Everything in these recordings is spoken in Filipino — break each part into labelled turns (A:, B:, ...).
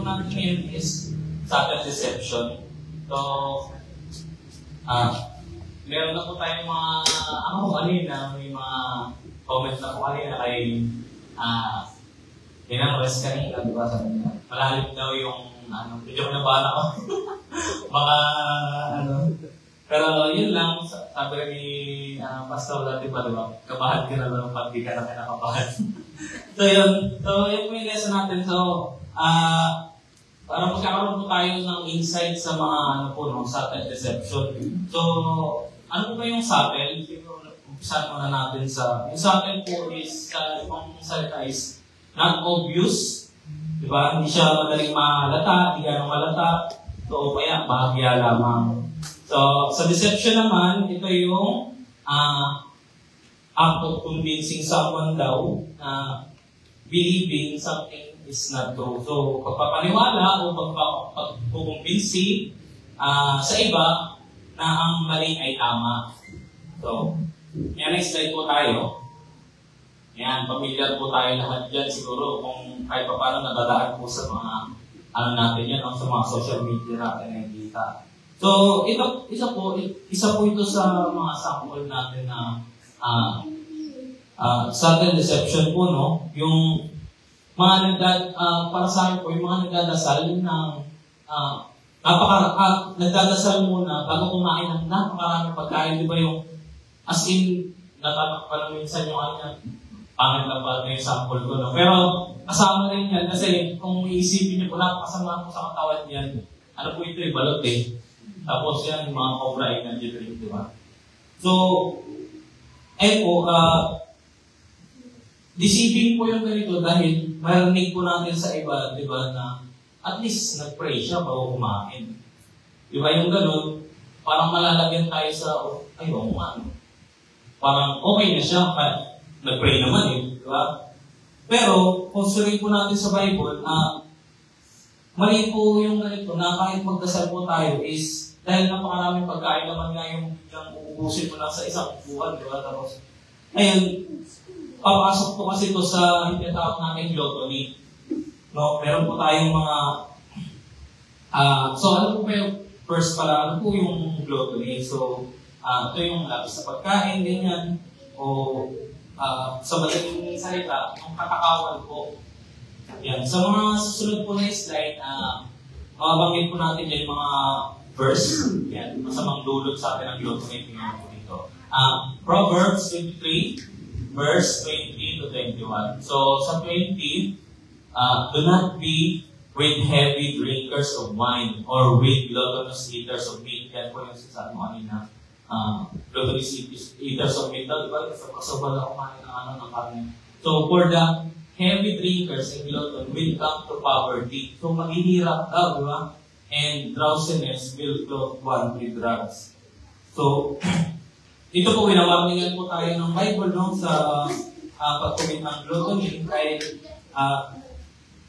A: natin ngayon is subtle deception. So, meron na po tayong mga, kanina, may mga comments na po kanina kay, Inang-rest kanina, di ba? Sabi niya, malalim daw yung, medyo nabahan ako. mga, pero yun lang, sabi ni Pastor dati ba, di ba? Kabahan ka na lang pag di ka na kinakabahan. So yun po yung lesson natin. So, para magkakaroon po tayo ng insight sa mga, subtle deception. So, ano po ba yung subtle? Umpisan muna natin sa, yung subtle po is, ibang salita is, not obvious. Diba? Hindi siya madaling mahalata, hindi ganong malata. So, kaya bahagya lamang. So, sa deception naman, ito yung act of convincing someone daw na believing something is not true. So, pagpapaniwala o pagpukumbinsi sa iba na ang mali ay tama. So, next slide po tayo. Yan, familiar po tayo lahat dyan siguro kung kahit pa paano nadadaan po sa mga natin yan, sa mga social media natin nakikita. So, isa po ito sa mga sample natin na subtle deception po, no? Yung mga para sa akin po, yung mga nagdadasal ng nagdadasal muna bago kumain ng napakaraming pagkain, di ba yung as in, natatak pa lang minsan yung pangit na ba yung sample ko, no? Pero kasama rin yan kasi kung iisipin niyo po, napakasama po sa katawan yan. Ano po ito, balot eh. Tapos yan, mga cobra energy drink, di ba? So, deceiving po yung ganito dahil marinig po natin sa iba, di ba, na at least nag-pray siya bago kumain. Di ba yung ganun, parang malalagyan tayo sa, parang okay na siya, nag-pray naman di ba? Pero, considering po natin sa Bible, mali po yung ganito na kahit magdasal po tayo is dahil napakaraming pagkain naman nga yung uubusin mo lang sa isang buwan, di ba? Tapos, papasok po kasi ito sa tinatawag natin gluttony. No, meron po tayong mga so ano po ba yung first pala, ano po yung gluttony? So, ito yung labis na pagkain, ganyan, o sa madaling salita, yung katakawan po. Yan. Sa mga susunod po na slide, mabanggit po natin yung mga verse. Yan. Masamang dulot sa atin ang gluttony. Tingnan po dito. Proverbs 23, verse 20 to 21. So, sa 20, do not be with heavy drinkers of wine or with gluttonous eaters of meat. Yan po yung sasabi mo kanina. Gluttonous eaters of meat. Diba? So, wala kumain ng karne. So, for the heavy drinkers and glutton will come to poverty. So, maghihirap daw, di ba? And drowsiness will clothe one with drugs. So, ito po, winawarningan po tayo ng Bible, no? Sa pagkumit ng gluttony.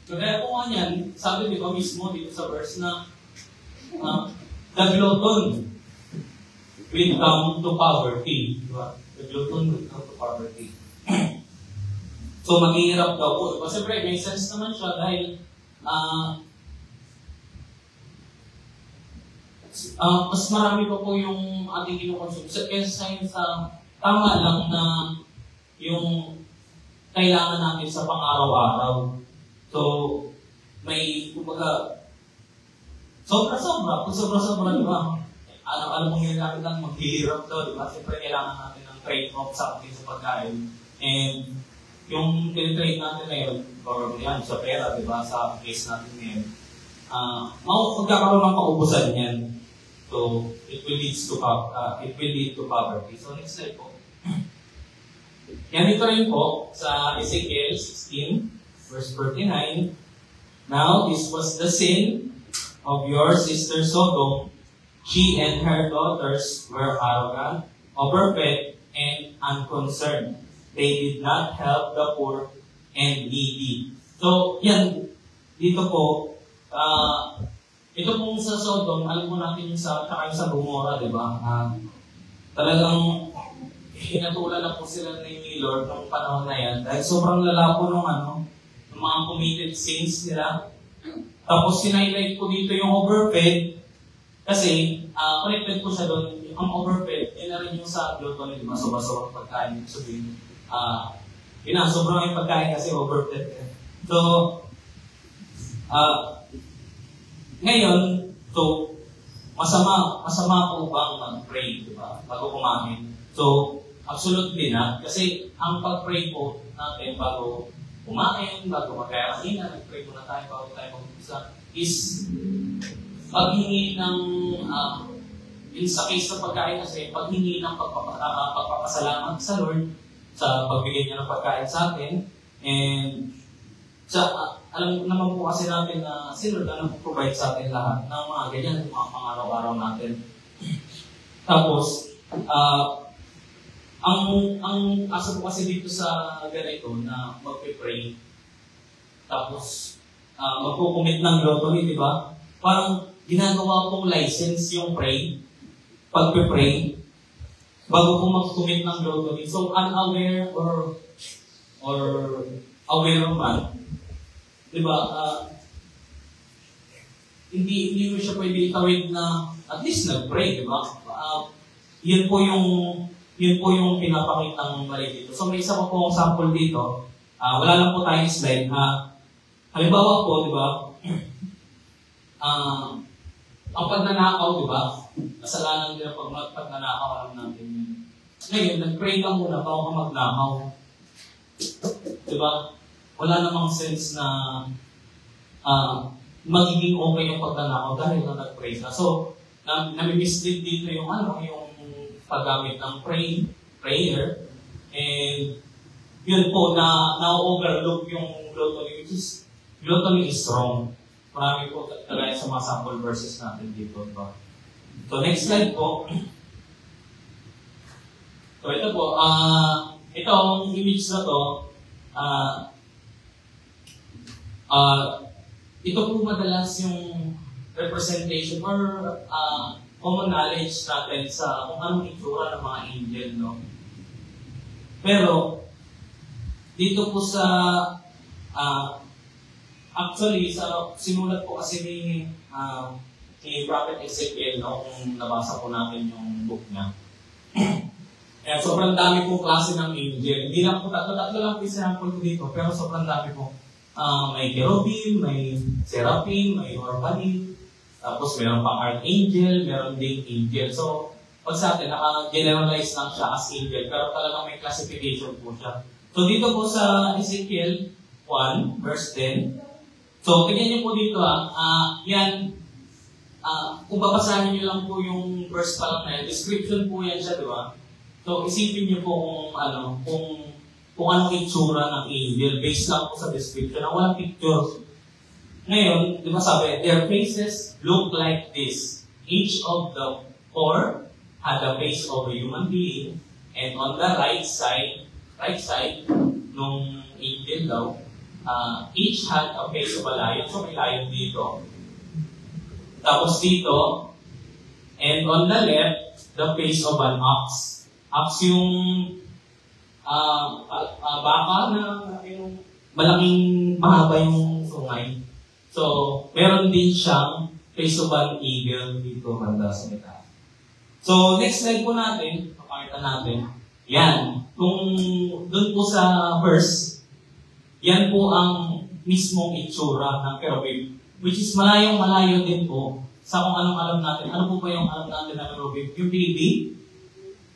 A: Kaya po nga yan, sabi di ba mismo dito sa verse na the glutton will come to poverty. Diba? The glutton will come to poverty. So, maghihirap daw po. Diba? Siyempre, may sense naman siya dahil mas marami pa po yung ating kinukonsume. Kaya sa tama lang na yung kailangan natin sa pang-araw-araw. So, may, kumbaga, sobra-sobra. Kung sobra-sobra, di ba? Alam mong yun natin lang maghihirap daw, di ba? Siyempre, kailangan natin ng trade-off sa ating sa pagkain. And, yung trade natin ngayon, or yan, sa pera, di ba? Sa case natin ngayon, magkakaroon ng kaubusan yan. So, it will lead to poverty. So, next slide po. Yan ito rin po sa Ezekiel 16, verse 49. Now, this was the sin of your sister Sodom. She and her daughters were arrogant, overfed, and unconcerned. They did not help the poor and needy. So, yan. Dito po, ito pong sa Sodom, alam mo natin yung sa Gomora, di ba? Talagang hinatulan na po sila ni Lord nung panahon na yan. Dahil sobrang lala po ng mga committed sins nila. Tapos sinhighlight ko dito yung overfed kasi connected ko siya doon. Ang overfed, yun na rin yung sa gluttony, di ba? Sobra-sobrang pagkain. Sabihin, yun na, sobrang yung pagkain kasi overfed. So, ngayon, so, masama po bang mag-pray, di ba? Bago kumain. So, absolutely na. Kasi ang pag-pray po natin bago kumain, bago magkaya kanina, nag-pray muna tayo bago tayo mag-umpisa, is paghingi ng, yung sa case ng pagkain kasi, paghingi ng pagpapasalamat sa Lord sa pagbigay niya ng pagkain sa atin. And alam naman po kasi natin na si Lord na nag-provide sa atin lahat ng mga ganyan, mga pang-araw-araw natin. Tapos, ang asa po kasi dito sa ganito na magpe-pray, tapos magkukumit ng gluttony, di ba? Parang ginagawa kong license yung pagpe-pray, bago ko mag-commit ng gluttony. So, unaware or aware man, di ba? Hindi mo siya pwede itawid na at least nag-pray, di ba? Yun po yung pinapakitang mali dito. So, may isa pa po akong sample dito. Wala lang po tayong slide. Halimbawa po, di ba? Ang pagnanakaw, di ba? Kasalanan nila pag pagnanakaw, alam natin yun. Ngayon, nag-pray ka muna bago ka magnakaw. Di ba? Wala namang sense na magiging okay yung pagnanakaw dahil na nag-pray ka. So, nami-mislead dito yung paggamit ng prayer, and yun po, na-overlook yung gluttony, which is, gluttony is wrong. Marami po talaga sa mga sample verses natin dito. Diba? So, next slide po. So, ito po, itong image na to, ito po madalas yung representation or common knowledge natin sa kung anong itsura ng mga angel, no? Pero, dito po sa, actually, simulat po kasi ni Prophet Ezekiel, no, kung nabasa po natin yung book niya. Kaya sobrang dami po klase ng angel. Hindi lang po, tatlo lang po sample ko dito, pero sobrang dami po. May cherubim, may seraphim, may orphanid, tapos meron pang archangel, meron ding angel. So, pag sa atin, naka-generalize lang siya as angel, pero talagang may classification po siya. So, dito po sa Ezekiel 1, verse 10. So, tingnan niyo po dito, yan, kung babasahin niyo lang po yung verse pa lang na yan, description po yan siya, di ba? So, isipin niyo po kung anong itsura ng angel, based lang po sa description, na walang picture. Ngayon, di ba sabi, their faces look like this. Each of the four had the face of a human being, and on the right side nung angel daw, each had a face of a lion. So may lion dito. Tapos dito, and on the left, the face of an ox. Ox yung baka na yung malaking mahaba yung sungay. So, meron din siyang face of an eagle dito banda sa mita. So, next slide po natin, papakita natin. Yan. Kung doon po sa verse, yan po ang mismong itsura ng cherubim. Which is malayo din po sa kung anong alam natin. Ano po ba yung alam natin ng cherubim? Yung baby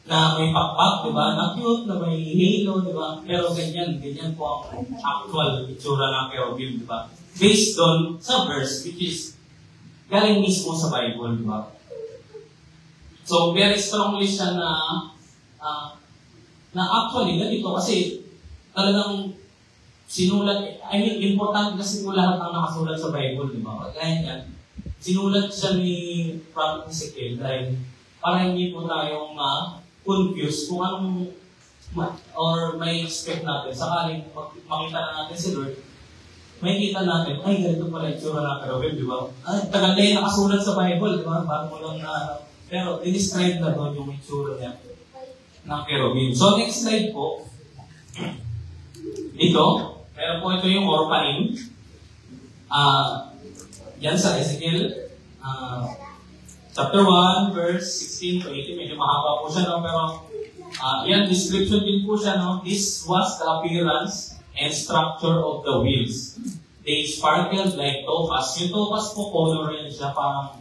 A: na may pakpak, di ba? Na cute, na may halo, di ba? Pero ganyan po ang actual itsura ng cherubim, di ba? Based on sa verse, which is galing mismo sa Bible, di ba? So, very strongly siya na actually, ganito kasi talagang sinulat, important kasi po lahat ang nakasulat sa Bible, di ba? Kaya yan, sinulat siya ni Prophet Ezekiel dahil para hindi po tayong ma-confuse kung anong or may expect natin. Sakaling makita na natin si Lord, may kita natin, ay, ganito pala itsura ng cherubim, di ba? Tagal na yung nakasulat sa Bible, di ba? Bago mo lang pero, in-describe na doon yung itsura niya ng cherubim. So, next slide po. Ito, meron po ito yung orphanid. yan sa Ezekiel chapter 1, verse 16 to 18. Medyo mahaba po siya, no? Pero yan, description din po siya. No? This was the appearance and structure of the wheels. They sparkled like topaz. Yung topaz po, color yan siya, parang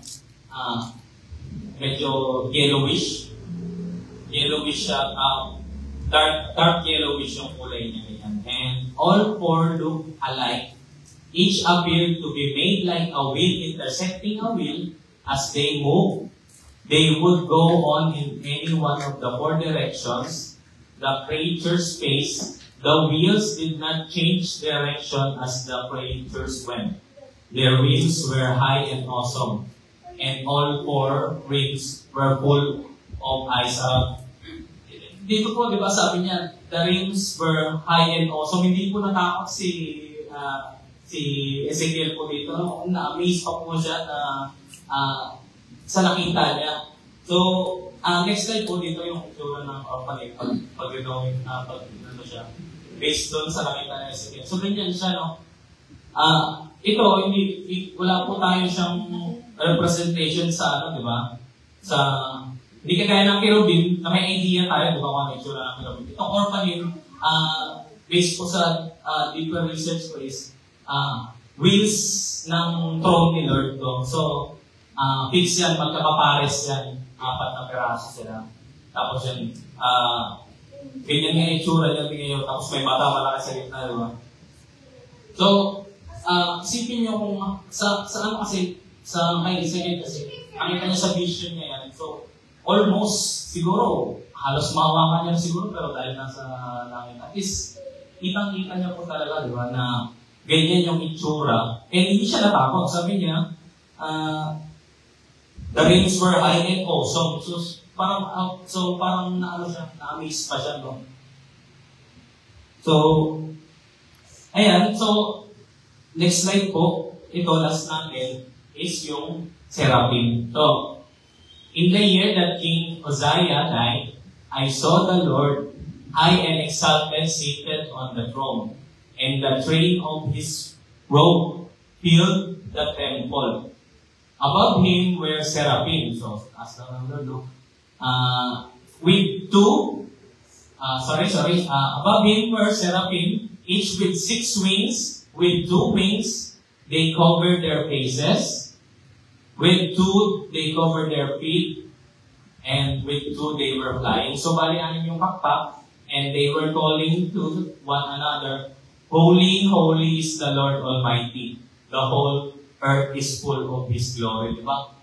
A: medyo yellowish. Yellowish siya, dark yellowish yung kulay niya. Yan. And all four look alike. Each appeared to be made like a wheel intersecting a wheel. As they move, they would go on in any one of the four directions the creatures faced. The wheels did not change direction as the creatures went. Their wings were high and awesome, and all four rings were full of eyes. Dito po, di ba sabi niya, the rings were high and awesome. Hindi po natakot si Ezekiel po dito. Na-amaze pa po siya na sa nakita niya. So, next slide po dito yung itsura ng orphanage pag-drawing ano siya. Based doon sa nakita niya Ezekiel. So, ganyan siya, no? Ito, wala po tayo siyang representation sa ano, di ba? Hindi kagaya ng cherubim, na may idea tayo, di ba, kung ano itsura ng cherubim. Itong orphanage, based po sa deeper research ko is, wheels ng throne ni Lord to. So, fix yan, magkakapares yan. 4 na peraso sila. Tapos yan, ganyan nga itsura niya ngayon. Tapos may mata malaki sa gitna, di ba? So, isipin niyo kung sa ano kasi, sa may Ezekiel kasi, nakita niya sa vision niya yan. So, almost, siguro, halos mawakan niya siguro, pero dahil nasa langit. At least, kitang-kita niya po talaga, di ba, na ganyan yung itsura. And hindi siya natakot. Sabi niya, the rings were high and awesome. So parang naano siya, na-amaze pa siya, no? So, ayan. So, next slide po, ito, last natin, is yung seraphim. So, in the year that King Uzziah died, I saw the Lord high and exalted seated on the throne, and the train of his robe filled the temple. Above him were seraphim. So, as the Lord, with two, above him were seraphim, each with 6 wings. With 2 wings, they covered their faces. With 2, they covered their feet. And with 2, they were flying. So, bali-anin yung pakpak. And they were calling to one another, Holy, holy is the Lord Almighty. The whole earth is full of His glory. Diba?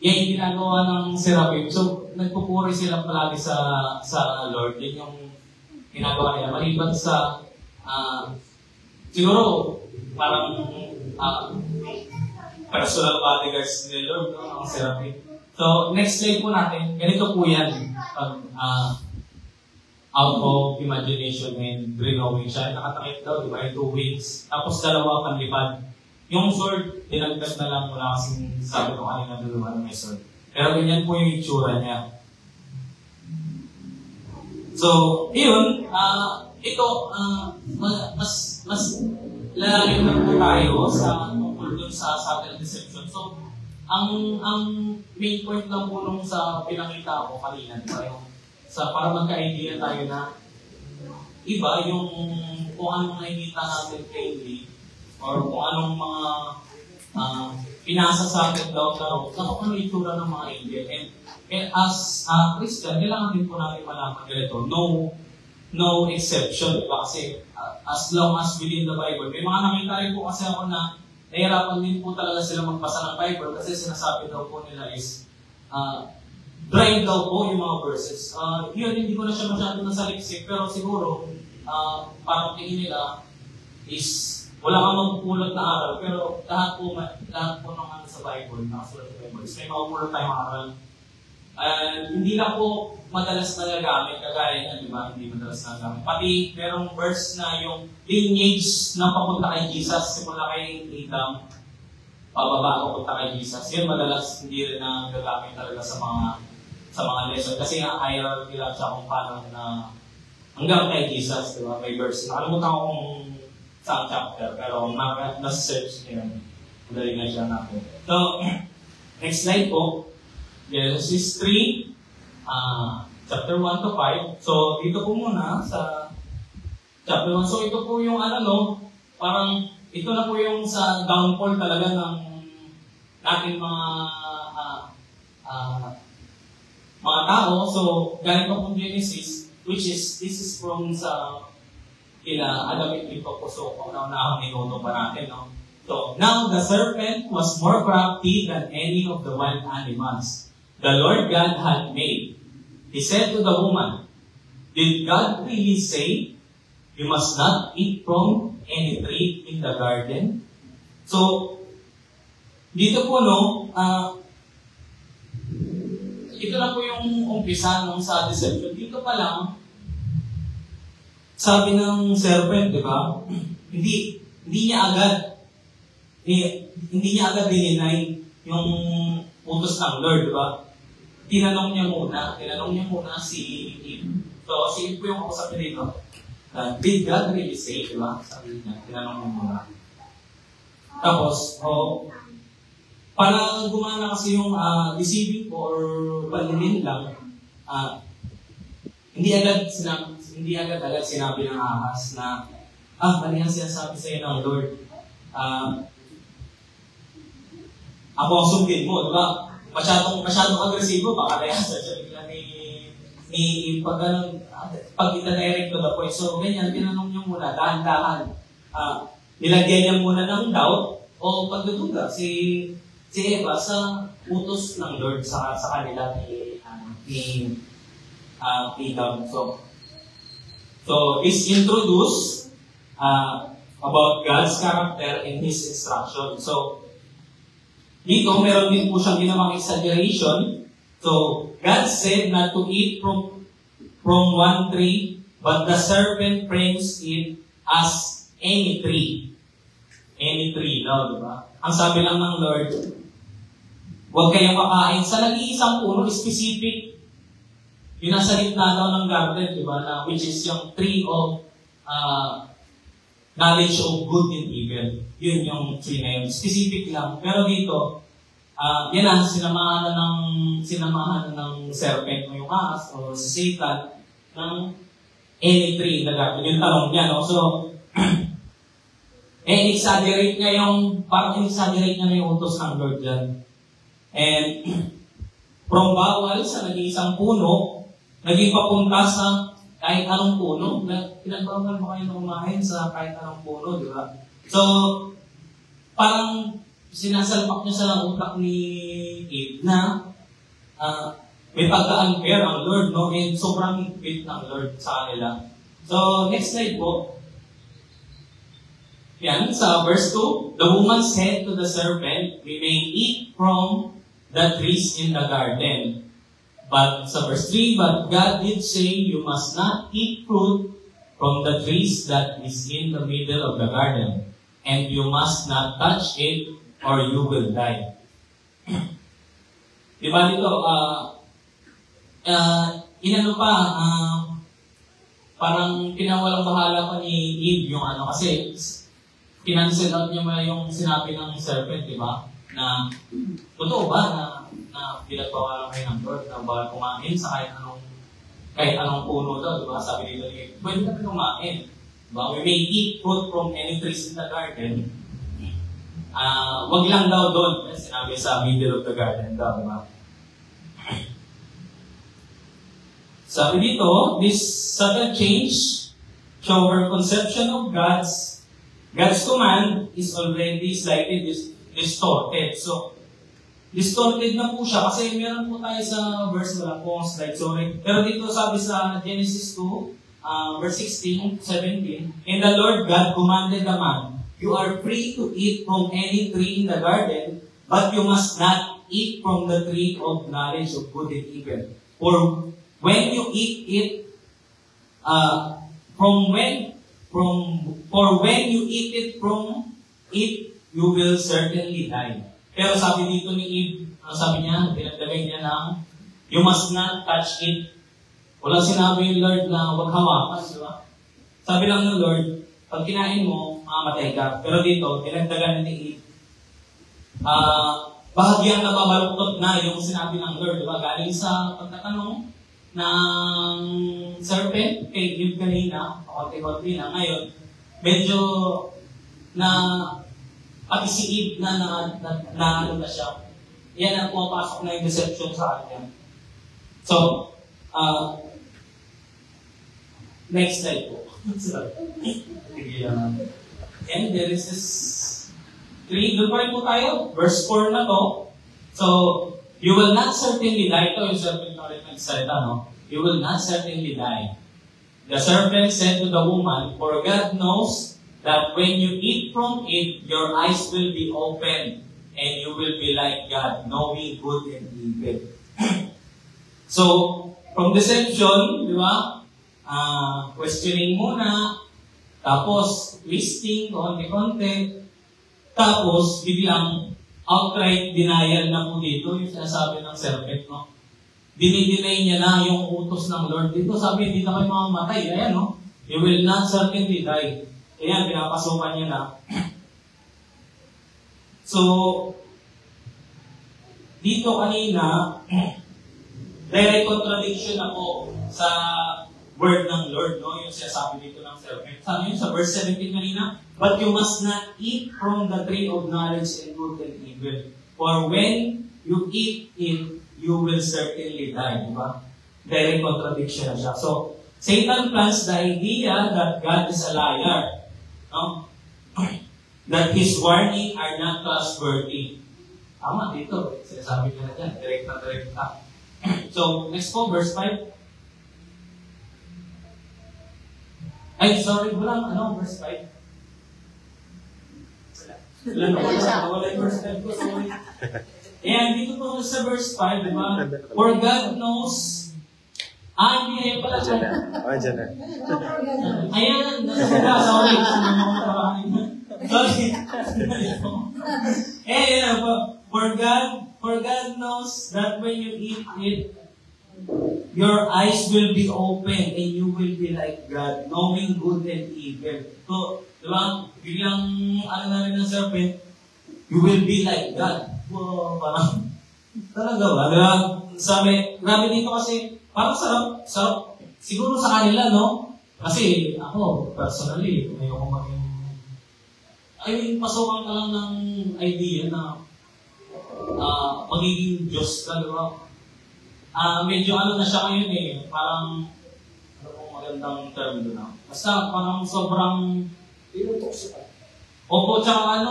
A: Yan yung ginagawa ng seraphim. So, nagpupuri sila palagi sa Lord. Yan yung ginagawa nila. Maliban sa, siguro, parang personal bodyguards ni Lord, no? Ang seraphim. So, next slide po natin. Ganito po yan. Out of imagination and drawing siya. Nakatakip daw, di ba? 2 wings. Tapos 2 panlipad. Yung sword, dinagdag na lang mula kasing sabi ko kanina doon may sword. Pero ganyan po yung itsura niya. So, yun, ito, mas lalalim na po tayo sa tungkol dun sa subtle deception. So, ang main point lang po nung sa pinakita ko kanina, diba, yung para magka-idea tayo na iba yung kung anong nakikita natin plainly or kung anong mga pinasa sa atin daw laro, kung ano itsura ng mga angel. And as Christian, kailangan din po natin malaman ganito, no exception. Diba? Kasi as long as within the Bible, may mga nakita rin po kasi ako na nahirapan din po talaga sila magbasa ng Bible kasi sinasabi daw po nila is dry daw po yung mga verses. Yun, hindi ko na siya masyado nasaliksik, pero siguro, parang tingin nila is wala kang magpupulot na aral, pero lahat po ng ano sa Bible, nakasulat sa Bible, is may makupulot tayong aral. Hindi na po madalas nagagamit, kagaya niya, di ba? Hindi madalas nagagamit. Pati merong verse na yung lineage na papunta kay Jesus, simula kay Adam, pababa papunta kay Jesus. Yun madalas hindi rin nagagamit talaga sa mga lesson. Kasi nga, hierarchy lang siya kung paano na hanggang kay Jesus, di ba? May verse. Nakalimutan ko kung saan chapter, pero nasa-search niyo yun. Madali nga siya natin. So, next slide po. Genesis 3, chapter 1 to 5. So, dito po muna sa chapter 1. So, ito po yung parang ito na po yung sa downfall talaga ng ating mga tao. So, galing pa pong Genesis, which is, this is from sa kila Adam and Eve po. So, kauna-unahang minuto pa natin, no? So, now the serpent was more crafty than any of the wild animals the Lord God had made. He said to the woman, "Did God really say, you must not eat from any tree in the garden?" So, dito po, ito na po yung umpisa sa deception. Dito pa lang, sabi ng serpent, di ba? Hindi niya agad dininay yung utos ng Lord, di ba? Tinanong niya muna si Eve. So, si Eve po yung kausap niya dito. Did God really say, di ba? Sabi niya, tinanong niya muna. Tapos, para gumana kasi yung deceiving po or palilin lang, hindi agad sinabi ng ahas na, mali ang sinasabi sa'yo ng Lord. Ako ang sundin mo, di ba? Masyadong agresibo, baka kaya sa siya ni pag ita-direct to the point. So, ganyan, tinanong niyo muna, dahan-dahan. Nilagyan niya muna ng doubt o pagdududa si Eva sa utos ng Lord sa kanila ni Adam. So this introduce about God's character and His instruction. So, dito, meron din po siyang ginawang exaggeration. So, God said not to eat from one tree, but the serpent frames it as any tree. Any tree daw, di ba? Ang sabi lang ng Lord, huwag kayong kakain sa nag-iisang puno, specific. Yung nasa gitna daw ng garden, di ba? Which is yung tree of knowledge of good and evil. Yun yung tree na yun. Specific lang. Pero dito, yan na, sinamahan ng serpent o yung ahas o si Satan ng any tree na garden. Yung tanong niya, no? So, exaggerate niya yung utos ng Lord dyan. And, from bawal sa nag-iisang puno, naging papunta sa kahit anong puno. Pinagbawal mo kayo na kumain sa kahit anong puno, di ba? So, parang sinasalpak niya sa utak ni Eve na may pagka-unfair ang Lord, no? And sobrang higpit ng Lord sa kanila. So, next slide po. Yan, sa verse 2, the woman said to the serpent, "We may eat from the trees in the garden." But sa verse 3, "But God did say, you must not eat fruit from the trees that is in the middle of the garden, and you must not touch it, or you will die." Di ba dito, parang pinawalang bahala pa ni Eve yung kasi kinancel out niya yung sinabi ng serpent, di ba? Na, totoo ba na pinagpawalan kayo ng Lord na bawal kumain sa kahit anong puno daw, di ba? Sabi dito ni, pwede kami kumain. Diba? We may eat fruit from any trees in the garden. Wag lang daw doon. Sinabi sa middle of the garden daw, di ba? Sabi dito, this sudden change show her conception of God's command is already slightly distorted. So, distorted na po siya kasi meron po tayo sa verse, wala po ang slide, sorry. Pero dito sabi sa Genesis 2, verse 16, 17, "And the Lord God commanded the man, you are free to eat from any tree in the garden, but you must not eat from the tree of knowledge of good and evil. For when you eat it, when you eat it from it, you will certainly die." Pero sabi dito ni Eve, sabi niya, pinagdagay niya ng, "You must not touch it." Wala sinabi yung Lord na huwag hawakan, di ba? Sabi lang ng Lord, pag kinain mo, mamamatay ka. Pero dito, pinagdagan ni Eve, bahagyang nababaluktot na yung sinabi ng Lord, diba? Galing sa pagtatanong ng serpent kay Eve kanina, konti-konti na. Ngayon, medyo na pati si Eve na ano na siya. Yan ang pumapasok na yung deception sa kanya. So, next slide po. And there is this 3. Doon pa rin po tayo. Verse 4 na to. So, you will not certainly die. Ito yung serpent na rin nagsalita, no? You will not certainly die. The serpent said to the woman, for God knows that when you eat from it, your eyes will be opened, and you will be like God, knowing good and evil. So, from deception, di ba? Questioning muna, tapos twisting, konti-konti, tapos biglang outright denial na po dito, yung sinasabi ng serpent, no? Dinideny niya na yung utos ng Lord. Dito sabi, hindi na kayo mamamatay. Ayan, no? You will not certainly die. Ayan, pinapasukan niya na. So, dito kanina, direct contradiction na po sa word ng Lord, no? Yung sinasabi dito ng serpent. Sabi yun sa verse 17 kanina, but you must not eat from the tree of knowledge and good and evil. For when you eat it, you will certainly die. Diba? Direct contradiction na siya. So, Satan plants the idea that God is a liar. No? That his warning are not trustworthy. Tama dito. Sinasabi ko na dyan. Direct na direct na. So, next po, verse 5. Ay, sorry, walang, verse 5? Wala yung verse 5 ko, sorry. Ayan, dito po sa verse 5, di ba? For God knows, hindi pala dyan.
B: Dyan na.
A: Ayan, sorry. Sorry. Ayan, for God knows that when you eat it, your eyes will be open and you will be like God, knowing good and evil. So, di ba? Biglang, na rin ng serpent, you will be like God. Wow, parang, talaga ba? Diba? Sabi, grabe dito kasi, parang sarap, siguro sa kanila, no? Kasi, ako, personally, ayoko pasukan ka lang ng idea na magiging Diyos ka, diba? Medyo na siya ngayon parang, magandang term doon na. Basta, parang sobrang, opo, tsaka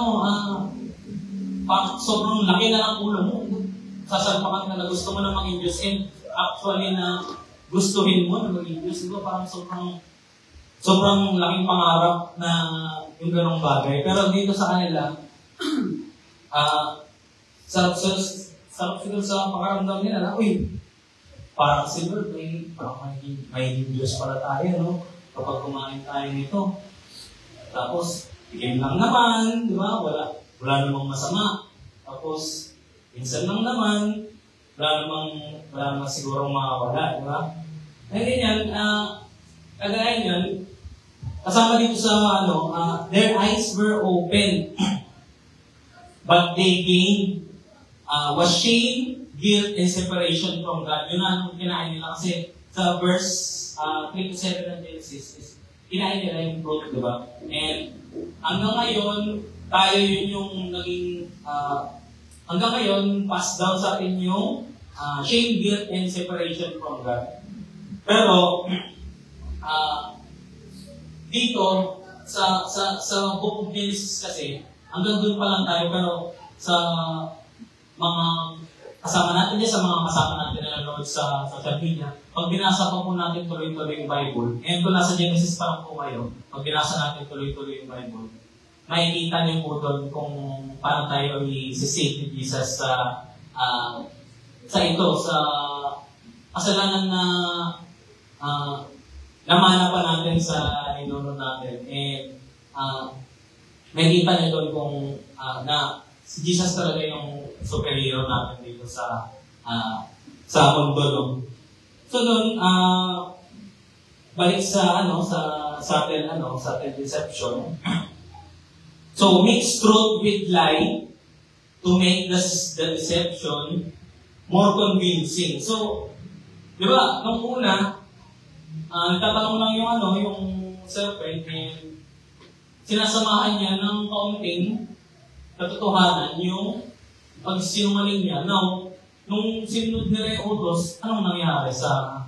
A: parang sobrang laki na ng ulo mo. Sasalpakan na gusto mo na maging Diyos. And actually na gustuhin mo na maging Diyos. Diba parang sobrang laking pangarap na yung ganong bagay. Pero dito sa kanila, sarap siguro sa pakaramdam nila na, parang siguro parang may Diyos pala tayo, no? Kapag kumain tayo nito. Tapos, bigyan lang naman, di ba? Wala namang masama. Tapos, minsan lang naman, wala namang sigurong mawawala, di ba? Ngayon yan, kagaya yan, kasama dito sa their eyes were open, but they gained, was shame, guilt, and separation from God. Yun ang kinain nila kasi sa verse 3-7 ng Genesis is kinain nila yung fruit, di ba? And hanggang ngayon, tayo yun yung naging, hanggang ngayon, pass down sa atin yung shame, guilt, and separation from God. Pero, dito, sa book of Genesis kasi, hanggang doon pa lang tayo, pero sa mga kasama natin sa mga kasama natin na nanonood sa social media, pag binasa pa po natin tuloy-tuloy yung Bible, and kung nasa Genesis pa lang po kayo, pag binasa natin tuloy-tuloy yung Bible, makikita niyo po doon kung paano tayo i-save ni Jesus sa kasalanan na namana pa natin sa ninuno natin. And makikita niyo doon kung na si Jesus talaga yung superhero natin dito sa mundo, no? So doon, balik sa subtle deception. So mix truth with lie to to make the deception more convincing. So, di ba, nung una, nagtatanong lang yung serpent, and sinasamahan niya ng kaunting katotohanan yung pagsinungaling niya. Now, nung sinunod nila yung utos, anong nangyari sa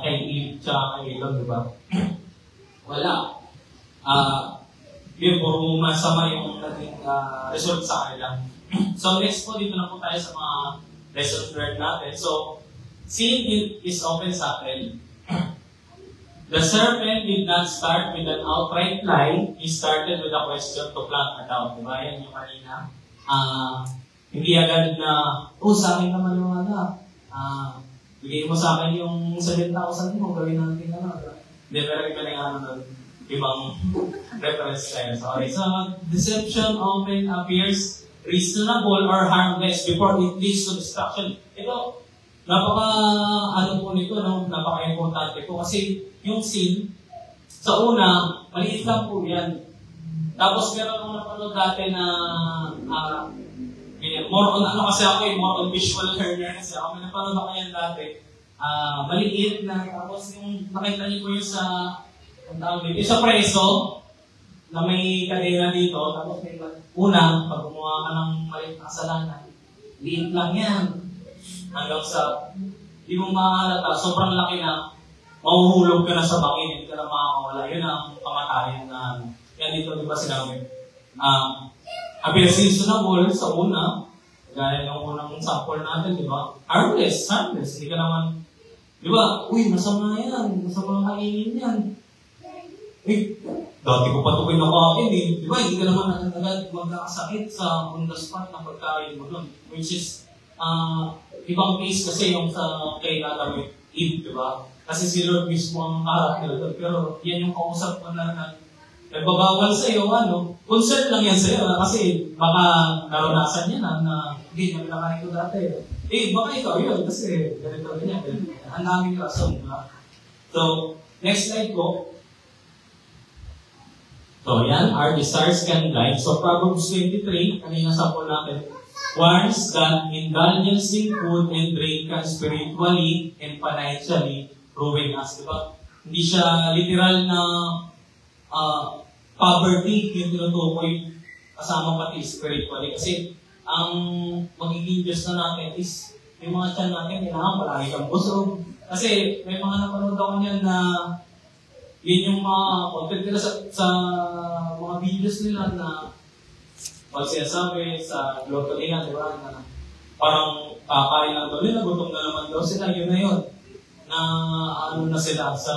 A: kay Eve tsaka kay Elon, di ba? Wala. Yun, puro masama yung naging result sa kanila. So, next po, dito na po tayo sa mga lessons learned natin. So, sin is often subtle. The serpent did not start with an outright lie. He started with a question to plant a doubt. Diba? Yan yung kanina. Hindi agad na, sa akin naman yung bigay mo sa akin yung 7,000 mo, gawin natin na. Hindi, pero iba na yung ibang reference tayo. Sorry. So, deception often appears reasonable or harmless before it leads to destruction. Ito, napaka importante po kasi yung sin, sa una, maliit lang po yan. Tapos meron akong napanood dati na more on more on visual learner kasi ako. May napanood ako yan dati. Maliit na, tapos yung nakita niyo po yung sa preso na may kadena dito, tapos may pag gumawa ka ng maliit na kasalanan, liit lang yan. Hanggang sa, di mo makahalata, sobrang laki na, mahuhulog ka na sa bangin, hindi ka na makakawala. Yun ang kamatayan na, yan dito, di ba sinabi? Appears reasonable sa una, gaya ng unang sample natin, di ba? Harmless, hindi ka naman, di ba? Uy, masama yan, masama kainin yan. Dati ko pa ito pinakain eh. Di ba? Hindi ka naman agad magkakasakit sa on the spot na pagkain mo nun. Which is, ibang case kasi yung sa kay Adam with Eve, di ba? Kasi si Lord mismo ang kaharap nila doon. Pero yan yung kausap mo na nagbabawal sa iyo, concern lang yan sa iyo. Kasi baka naranasan niya na hindi niya pinakain ko dati. Baka ikaw yun kasi ganito niya. Ang daming rason, di ba? So, next slide po. So, yan, our desires can blind. So, Proverbs 23, kanina sample natin, warns that indulgence in food and drink can spiritually and financially ruin us. Diba? Hindi siya literal na poverty yung tinutukoy kasama pati spiritually. Kasi, ang magiging Diyos na natin is yung mga tiyan natin, kailangan palagi kang busog. Kasi, may mga napanood ako niyan na yun yung mga content nila sa mga videos nila na pag sinasabi sa lokalingan, di ba, na parang kakain lang daw nila, gutom na naman daw sila, yun na yun. Na ano na sila sa,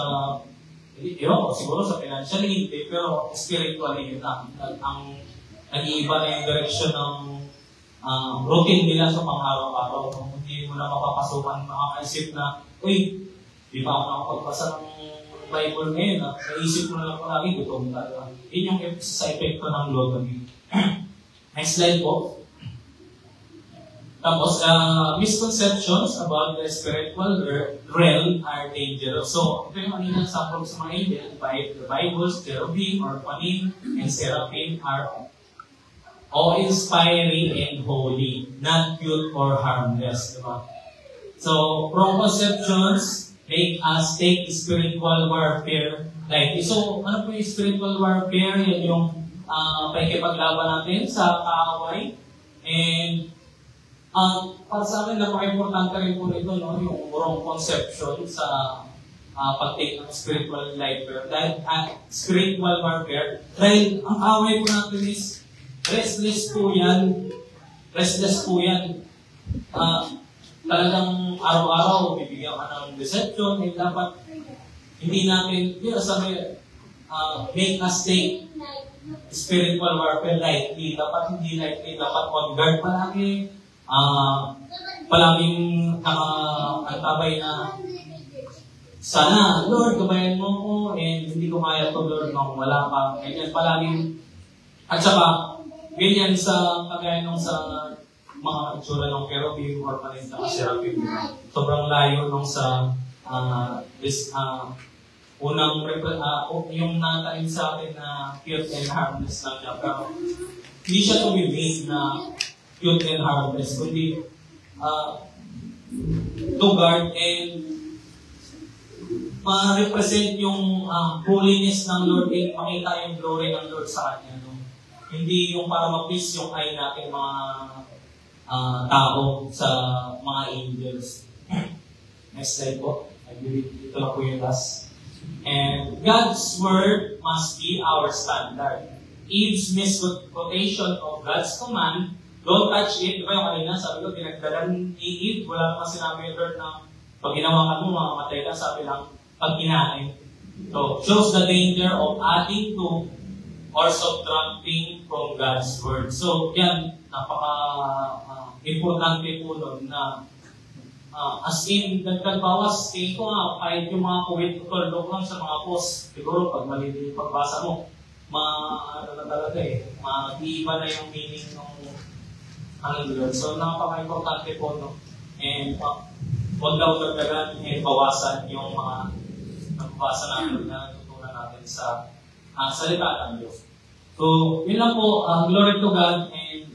A: siguro sa financially, hindi, pero spiritually yun na. Ang nag-iiba na yung direction ng routine nila sa pang-araw-araw. Hindi mo na mapapasukan, makakaisip na, uy, di ba ako nakapagpasa ng Bible ngayon, naisip mo na lang palagi, gutom ka. Yun yung sa epekto ng logamy. Next slide po. Tapos, misconceptions about the spiritual realm are dangerous. So, ito yung kanina sample sa mga angel, the Bibles, cherubim, orphanim, and seraphim are awe-inspiring and holy, not cute or harmless. Diba? So, wrong conceptions make us take spiritual warfare lightly. So, ano po yung spiritual warfare? Yan yung pakikipaglaban natin sa kaaway. And para sa akin, napaka-importante rin po nito, no? Yung wrong conception sa pag-take ng spiritual warfare. Dahil spiritual warfare, dahil ang away po natin is restless po yan. Talagang araw-araw, bibigyan ka ng deception, and dapat hindi natin, make us take spiritual warfare lightly. Dapat hindi lightly, dapat on guard palagi, palaging antabay na sana, Lord, gabayan mo ko, and hindi ko kaya to, Lord, nung wala pa. Ganyan palaging, at saka, ganyan sa kagaya nung sa mga itsura ng cherubim or paninda ka seraphim. Sobrang layo nung sa unang yung natain sa atin na cute and harmless lang siya. Pero hindi siya tumimik na cute and harmless, kundi to guard and ma-represent yung holiness ng Lord and makita yung glory ng Lord sa Kanya. No? Hindi yung para ma-please yung eye natin mga tao sa mga angels. Next slide po. I believe ito na po yung last. And God's Word must be our standard. Eve's misquotation of God's command, don't touch it. Di ba yung kanina, sabi ko, pinagdalan ni Eve, wala naman sinabi yung Lord na pag ginawa ka mo, mamamatay ka, sabi lang, pag kinain. So, shows the danger of adding to or subtracting from God's Word. So, yan, napaka-importante po nun na as in, nagbawas, tingin ko nga, kahit yung mga kuwit o tordok lang sa mga post, siguro pag mali yung pagbasa mo, mag-iiba na yung meaning ng Lord. So, napaka-importante po, no? And, huwag daw dagdagan and bawasan yung mga nababasa natin na natutunan natin sa salita ng Diyos. So, yun lang po, glory to God, and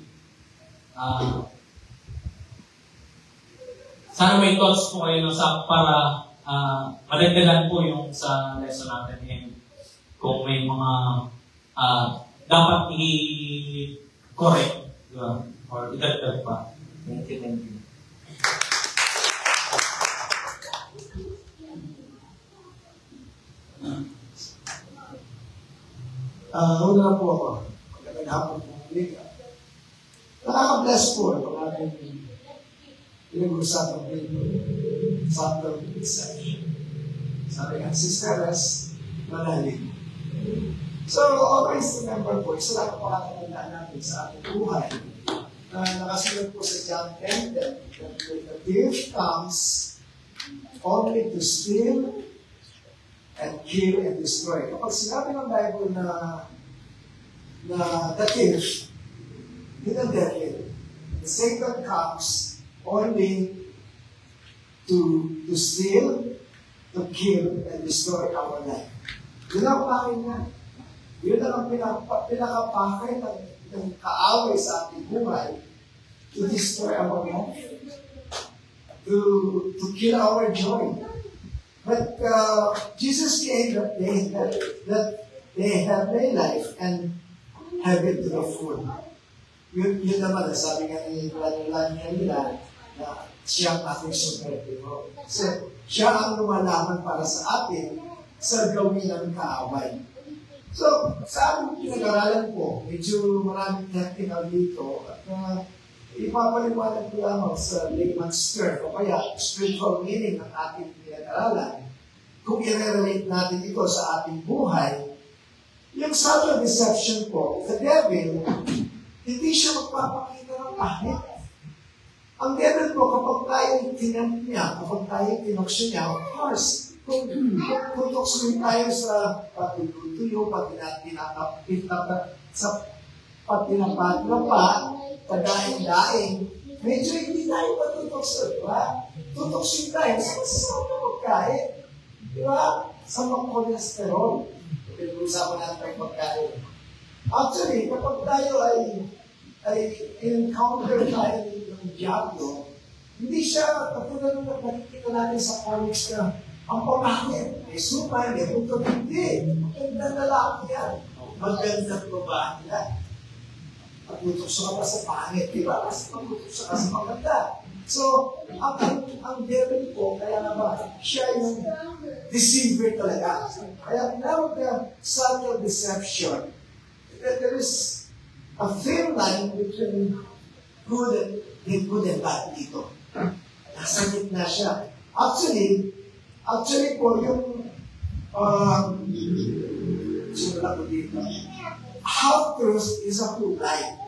A: sana may thoughts po kayo no, para madagdagan po yung sa lesson natin, and kung may mga dapat i-correct, diba? Or idagdag pa. Thank you, thank you.
B: Una na po ako. Magandang hapon po muli. Nakaka-bless po ang aking pinag-usapan dito. Subtle deception. Sabi nga, Sister Res, manalig. So, always remember po, isa lang ang pakatandaan natin sa ating buhay na nakasunod po sa John 10, that the thief comes only to steal and kill and destroy. Kapag sinabi ng Bible na the thief, hindi ang devil. Satan comes only to steal, to kill, and destroy our life. Yun ang pakay niya. Yun ang pinakapakay ng kaaway sa ating buhay, to destroy our life, to kill our joy. But Jesus came that they have their life and have it to the full. Yun naman, sabi nga ni Lan kanila, na siya ang ating superhero. So, siya ang lumalaman para sa atin sa gawin ng kaaway. So, sa aming pinag-aralan po, medyo maraming technical dito, at ipapaliwanag ko lamang sa layman's term, o kaya spiritual meaning ng ating pinag-aralan. Kung i-relate natin ito sa ating buhay, yung subtle deception po, the devil, hindi siya magpapakita ng pahit. Ang devil po, kapag tayo tinamp niya, kapag tayo tinokso niya, of course, kung tutoksoin tayo sa patutuyo, pag tinapatrapa, padaing-daing, medyo hindi tayo patutokso, diba? Tutoksoin tayo sa masasama pagkain, diba? Sa mga cholesterol. Pinag-usapan natin ang pagkain. Actually, kapag tayo ay encounter tayo ng diablo, hindi siya, katulad na nakikita natin sa comics na ang pamangin, may supay, may bukod, hindi. Magandang lalaki yan. Magandang babae yan. Pagtutokso ka pa sa pangit, di ba? Kasi pagtutokso ka sa maganda. So, ang devil po, kaya naman, siya yung deceiver talaga. Kaya tinawag na subtle deception. There is a thin line between good and bad dito. Nasa gitna siya. Actually po, yung simula ko dito, half-truth is a full lie.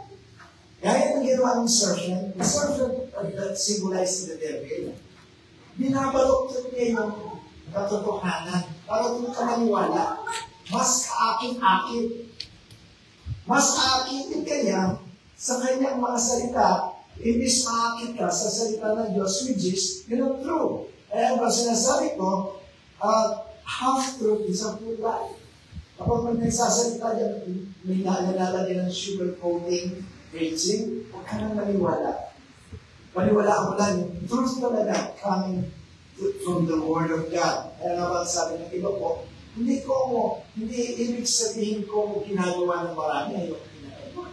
B: Gaya ng ginawa ng serpent, the serpent that symbolizes the devil, binabalok niya yung katotohanan para doon ka maniwala. Mas kaakin-akin. Mas aakitin ka niya sa kanyang mga salita, imbis maakit ka sa salita ng Diyos, which is, yun ang true. Kaya ba sinasabi ko, half-truth is a full lie. Kapag may nagsasalita dyan, may naalala din ng sugar coating, aging, huwag ka nang maniwala. Maniwalaan mo lang, yung truth talaga coming from the Word of God. Kaya naman sabi ng iba po, hindi ibig sabihin ko ginagawa ng marami, ayaw ginagawa.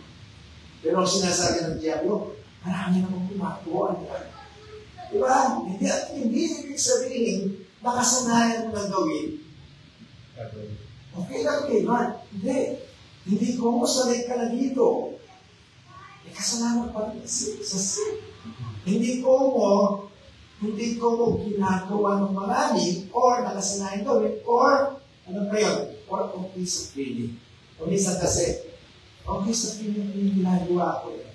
B: Pero ang sinasabi ng Diablo, marami namang gumagawa. Diba? Hindi ibig sabihin, nakasanayan mo ng gawin. Okay lang, man. Hindi ko sanay ka na dito. Kasalanan pa rin sa sin. Hindi ko mo ginagawa ng marami or nakasanayan gawin or ano ba yun? Or kung piece of feeling. O minsan kasi, piece of feeling yung ginagawa ko eh.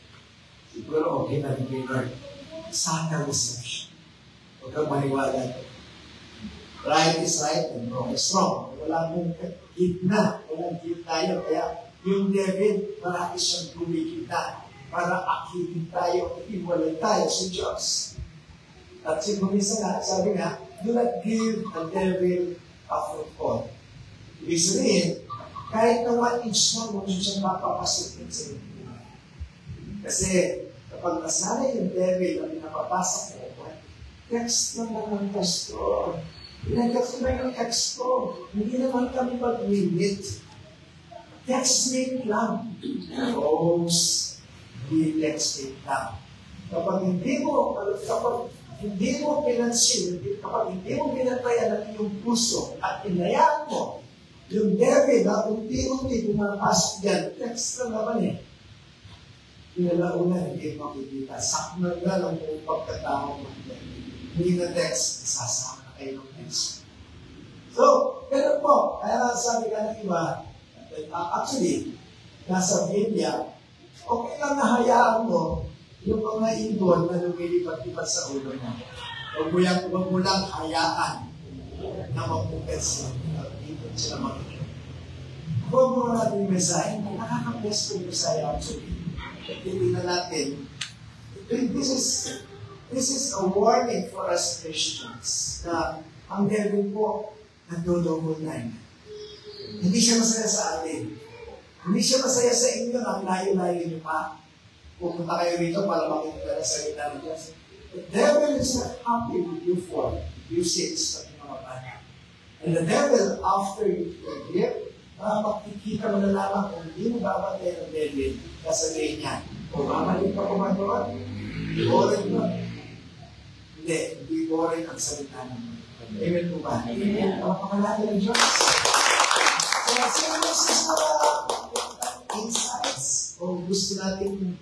B: Siguro okay na rin Lord. Sana reception. Huwag kang maniwala. Right is right and wrong is wrong. Wala mong gitna. Walang gitna yun. Kaya yung devil, marami siyang kumikita para akitin tayo at iwalay tayo sa Diyos. At siguro minsan sabi nga, do not give the devil a foothold. Ibig sabihin, kahit na 1 inch na, huwag siya mapapasukin sa iyo. Kasi kapag nasanay yung devil na pinapapasok mo, text lang ng pastor. Pinag-text lang ng text ko. Hindi naman kami mag-limit. Text mate lang. Rose, texting lang. Kapag hindi mo pinansin, kapag hindi mo pinatayan ang iyong puso at inayaan mo, yung devil na unti-unti pumapasok dyan, text na naman eh. Pinalauna, hindi makikita. Saknan na lang kung pagkatao mo. Hindi na text, sasama na kayo ng text. So, ganun po. Kaya sabi ka ng iba, actually, nasa Biblia, okay lang na hayaan mo yung mga ibon na lumilipat-lipat sa ulo mo. Huwag mo lang hayaan na mapukat sila. Ibon sila makikita. Huwag mo natin yung Messiah. Nakaka-bless ko yung Messiah actually. Hindi na natin. This is a warning for us Christians na ang devil po nagdodouble line. Hindi siya masaya sa atin. Hindi siya masaya sa inyo na layo-layo niyo pa. Pupunta kayo rito para makikita na salita ng Diyos. The devil is not happy with you 4, you 6, at mga bata. And the devil, after you forgive, makikita mo na lamang kung hindi mo babatay ng devil, kasabihin niya, o mamalik pa kumandoon, boring ba? Hindi boring ang salita ng Diyos. Amen po ba? Papakalaki ng Diyos. So, this is insights. Kung gusto natin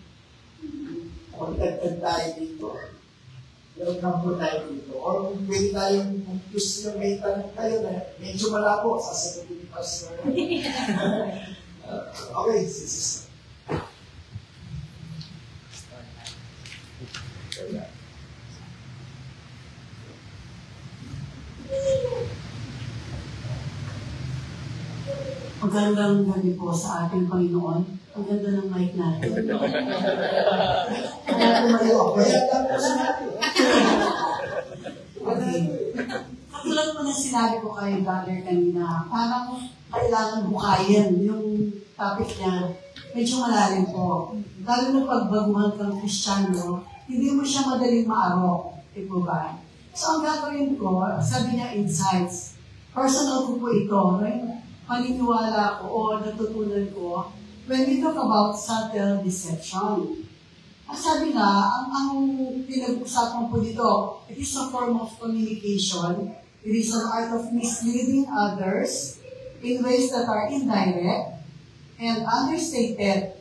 B: magdagdag tayo dito, welcome po tayo dito. Or kung pwede tayong, kung gusto nyo may tanong kayo na medyo malabo, sasagutin ni Pastor. Okay, sister.
C: Magandang gabi po sa ating Panginoon. Ang ganda ng mic natin. Katulad po na sinabi ko kay Brother kanina, parang kailangan bukayin yung topic niya. Medyo malalim po. Lalo na pagbaguhan kang Kristiyano, hindi mo siya madaling maarok. Ito ba? So ang gagawin ko, sabi niya insights. Personal ko po ito. Paniniwala ko o natutunan ko when we talk about subtle deception. Ang sabi nga, ang pinag-usapan po dito, it is a form of communication. It is an art of misleading others in ways that are indirect and understated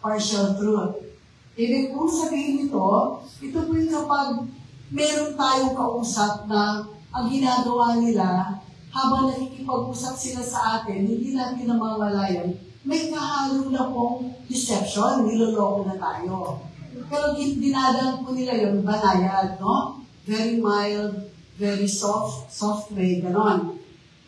C: partial truth. Ibig kong sabihin ito po yung kapag meron tayong kausap na ang ginagawa nila habang nakikipag-usap sila sa atin, hindi natin namamalayan, may kahalo na pong deception, niloloko na tayo. Pero dinadaan po nila yung banayad, no? Very mild, very soft way, ganon.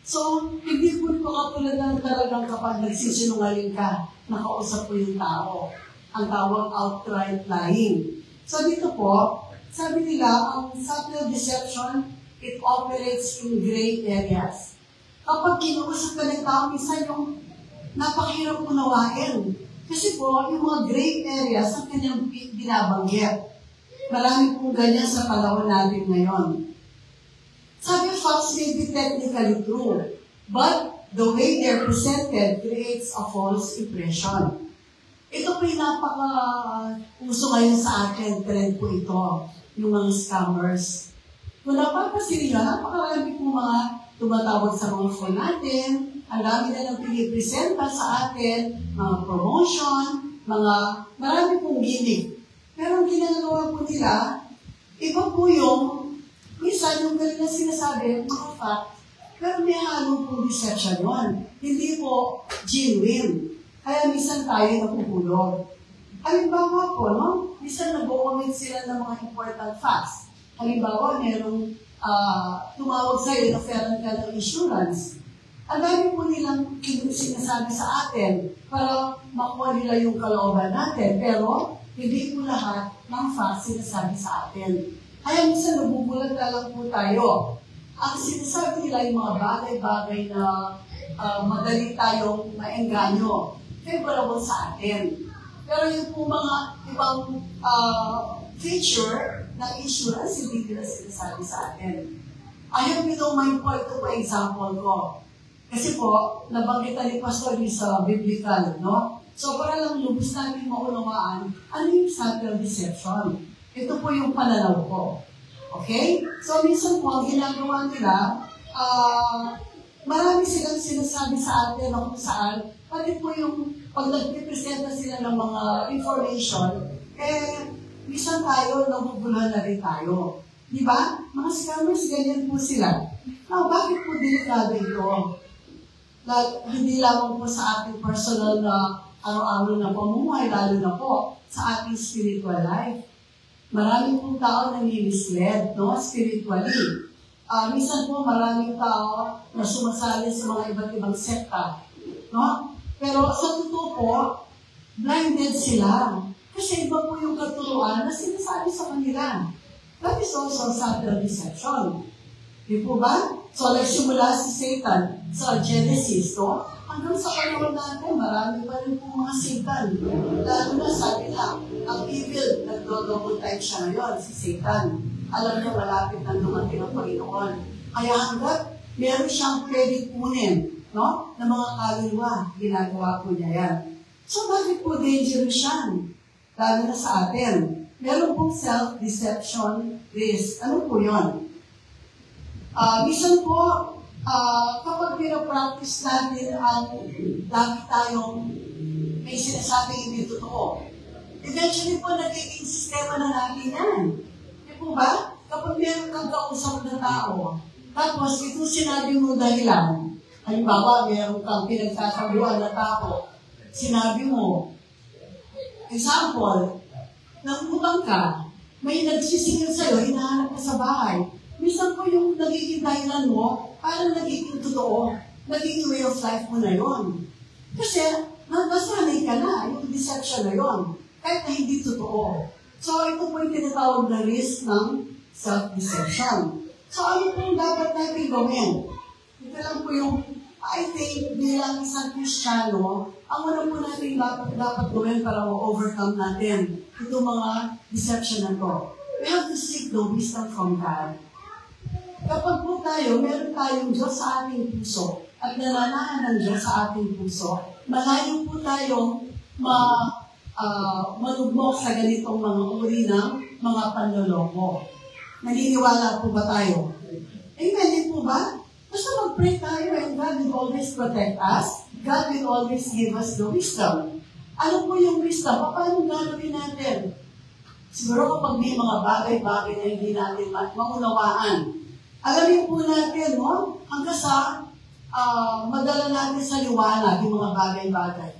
C: So, hindi po ito katulad ng talagang kapag nagsisinungaling ka, nakausap po yung tao. Ang tawag outright lying. So, dito po, sabi nila, ang subtle deception, it operates in gray areas. kapag kinausap ka ng tao, minsan yung napakahirap unawain. Kasi po, yung mga gray areas ang kanyang binabanggit. Marami pong ganyan sa panahon natin ngayon. Sabi, facts may be technically true, but the way they're presented creates a false impression. Ito po yung napaka-uso ngayon sa atin, trend po ito, yung mga scammers. Kung napapasin nyo, napakarami po mga tumatawag sa mga phone natin, ang dami na lang pinipresenta sa atin, mga promotion, marami pong gimmick. Pero ang ginagawa po nila, iba po yung, minsan yung galing na sinasabi, mga fact, pero may halong po deception yun. Hindi po genuine. Kaya minsan tayo napupulog. Halimbawa po, no? Minsan nag-comment sila ng mga important facts. Halimbawa, merong tumawag sa'yo, na-offeran ka ng insurance. Ang dami po nilang sinasabi sa atin para makuha nila yung kalooban natin. Pero, hindi po lahat ng facts sinasabi sa atin. Kaya minsan nabubulag na lang po tayo. Ang sinasabi nila yung mga bagay-bagay na madali tayong maengganyo, favorable sa atin. Pero yung po mga ibang feature ng insurance, hindi nila sinasabi sa atin. I hope you don't mind po ito po example ko. Kasi po, nabanggitan ni Pastor sa biblical, no? So, para lang lubos natin maunawaan, ano yung subtle deception? Ito po yung pananaw ko. Okay? So, minsan po, ang ginagawa nila, marami silang sinasabi sa atin na kung saan, pati po yung pag nagpipresenta sila ng mga information, minsan tayo, nabubuluhan na rin tayo. Di ba? Mga scammers, ganyan po sila. Now, bakit po delikado ito? Hindi lamang po sa ating personal na araw-araw na pamumuhay, lalo na po sa ating spiritual life. Maraming pong tao na nilisled, no? Spiritually. Minsan po maraming tao na sumasali sa mga iba't ibang sekta. No? Pero sa totoo po, blinded sila. Kasi iba po yung katuruan na sinasabi sa kanila. That is also subtle deception. Di po ba? So, nagsimula si Satan sa Genesis, no? Hanggang sa panahon natin, marami pa rin po mga Satan. Lalo na sabi na, ang evil, nag-double type siya ngayon, si Satan. Alam niya malapit na dumating ang Panginoon. Kaya hanggat meron siyang pwede kunin, no? Na mga kaluluwa, ginagawa po niya yan. So, bakit po dangerous yan? Lalo na sa atin. Meron pong self-deception risk. Ano po yun? Minsan po, kapag pinapractice natin ang dami tayong may sinasabing hindi totoo, eventually po nagiging sistema na natin yan. Di po ba? Kapag meron kang kausap na tao, tapos ito sinabi mo dahilan, halimbawa meron kang pinagsasabuhan na tao, sinabi mo, example, nangutang ka, may nagsisingil sa'yo, hinahanap ka sa bahay. Minsan po yung nagiging dahilan mo, parang nagiging totoo, nagiging way of life mo na yon. Kasi, nasanay ka na, yung deception na yon, kahit na hindi totoo. So, ito po yung tinatawag na risk ng self-deception. So, ano po yung dapat natin gawin? Ito lang po yung, I think, bilang isang Kristiyano, ang una po natin dapat gawin para ma-overcome natin itong mga deception na to. We have to seek the wisdom from God. Kapag po tayo, meron tayong Diyos sa ating puso at nananahan ng Diyos sa ating puso, malayo po tayong malugmok sa ganitong mga uri ng mga panloloko. Naniniwala po ba tayo? Amen, din po ba? Basta mag-pray tayo and God will always protect us. God will always give us the wisdom. Ano po yung wisdom? Paano gagawin natin? Siguro kapag may mga bagay-bagay na hindi natin maunawaan, alamin po natin, no? Hanggang sa madala natin sa liwanag yung mga bagay-bagay.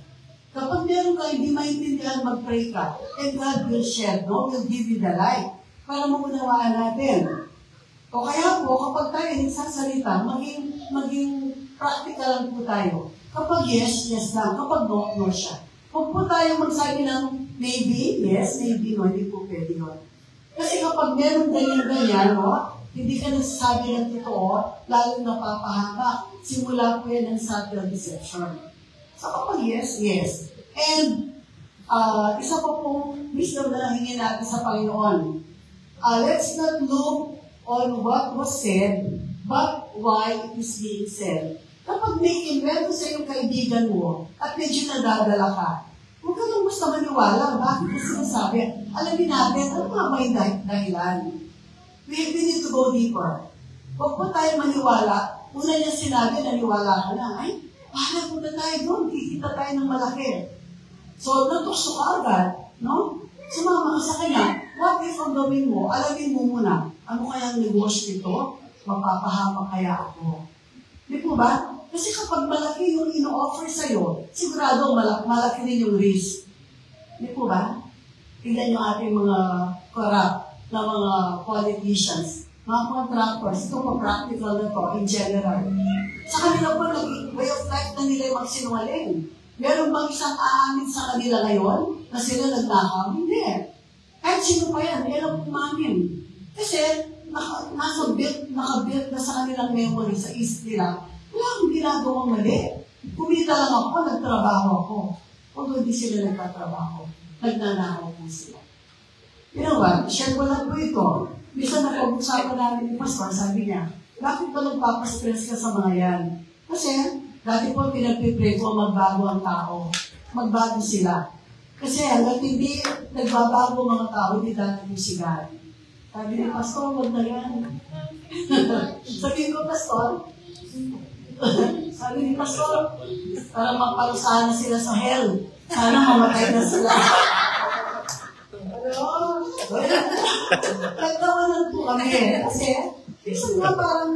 C: Kapag meron ka hindi maintindihan, mag-pray ka. And God will share, no? Will give you the light para maunawaan natin. O kaya po, kapag tayo nagsasalita, maging practical lang po tayo. Kapag yes, yes lang. Kapag no, no siya. Huwag po tayo magsabi ng maybe, yes, maybe no, hindi po pwede yun. Kasi kapag meron ganyan-ganyan, no? hindi ka nagsasabi ng totoo, lalong napapahamak. Simula po yan ng subtle deception. So kapag yes, yes. And isa pa pong wisdom na hingin natin sa Panginoon. Let's not look on what was said, but why it is being said. Kapag may invento sa iyong kaibigan mo at medyo nadadala ka, huwag ka lang basta maniwala. Bakit mo sinasabi? Alamin natin, ano nga ba yung dahilan? We need to go deeper. Huwag po tayo maniwala. Una niya sinabi, naniwala ka na. Ay, bahala po na tayo doon. Kikita tayo ng malaki. So, natukso ka agad, no? Sumama ka sa kanya. What if ang gawin mo? Alamin mo muna. Ano kaya ang negosyo ito? Mapapahama kaya ako? Di po ba? Kasi kapag malaki yung ino-offer sa'yo, sigurado malaki rin yung risk. Di po ba? Tignan yung ating mga corrupt na mga politicians, mga contractors, ito pa practical na to in general. Sa kanila po, naging way of life na nila yung magsinungaling. Meron bang isang aamin sa kanila ngayon na sila nagnakaw? Hindi. Kahit sino pa yan, yan ang umamin. Kasi nakabuild na sa kanilang memory, sa isip nila, wala akong ginagawang mali. Kumita lang ako, nagtrabaho ako. Although hindi sila nagtatrabaho, nagnanakaw po sila. You know what? Share ko lang po ito. Bisa napag-usapan namin ni Pastor, sabi niya, bakit ba nagpapastress ka sa mga yan? Kasi, dati po pinagpipray ko magbago ang tao. Magbago sila. Kasi hanggang hindi nagbabago mga tao, hindi dati yung sigahan. Sabi ni Pastor, wag na yan. Sabi ko, Pastor, sabi ni Pastor, para maparusahan na sila sa hell. Sana mamatay na sila. Nagtawanan po kami. Kasi, isang nga parang,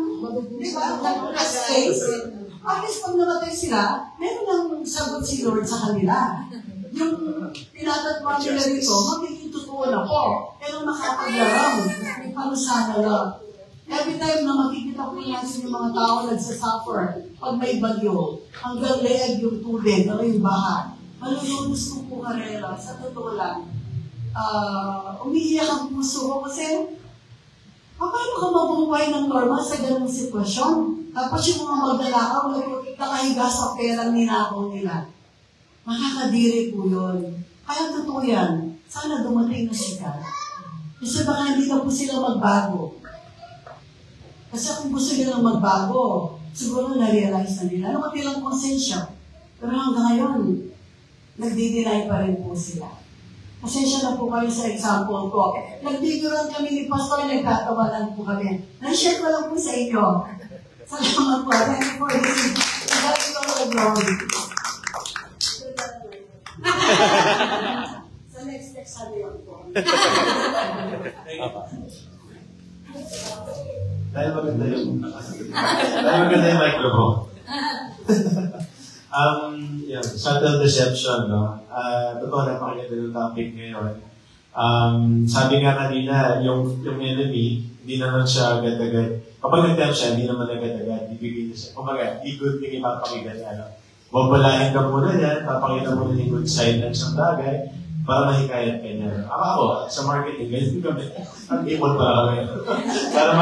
C: di ba, nag-case. At least pag namatay sila, meron ang sagot si Lord sa kanila. Yung tinatatwa nila rito, magiging totoo na po. Pero makapaglarang, may palusana lang. Every time na makikita po natin yung mga tao nagsasuffer, pag may bagyo, hanggang leeg yung tubig, o yung baha, malulunos ko po karera, sa totoo lang. Umiiyak ang puso ko kasi paano ka mabuhay ng normal sa ganung sitwasyon? Tapos yung mga magdalakaw, nakahiga sa perang ninakaw nila. Makakadiri po yun. Kaya totoo yan. Sana dumating na siya. Kasi baka hindi na po sila magbago. Kasi kung gusto nila magbago, siguro na-realize na nila. Ano katilang konsensya? Pero hanggang ngayon, nagdi-deny pa rin po sila. Pasensya na po kayo sa example ko. Nagbiguran kami ni Pastor, nagtatawanan po kami. Na-share ko lang po sa inyo. Salamat po. Thank you for listening. God is all the glory. Sa next sabi po.
D: Dahil maganda yung microphone. Subtle deception, no? Totoo na pakinggan yung topic ngayon. Sabi nga kanina, yung enemy, hindi naman siya agad-agad. Kapag nag-tempt siya, hindi naman agad-agad. Ibigay niya siya. Kumaga, di good thing ipapakinggan niya. No? Babalahin ka muna yan, papakita mo na yung good side ng isang bagay, para mahikayat ka niya. Ako, sa marketing, ganyan kami. Ang ipon para kami. Para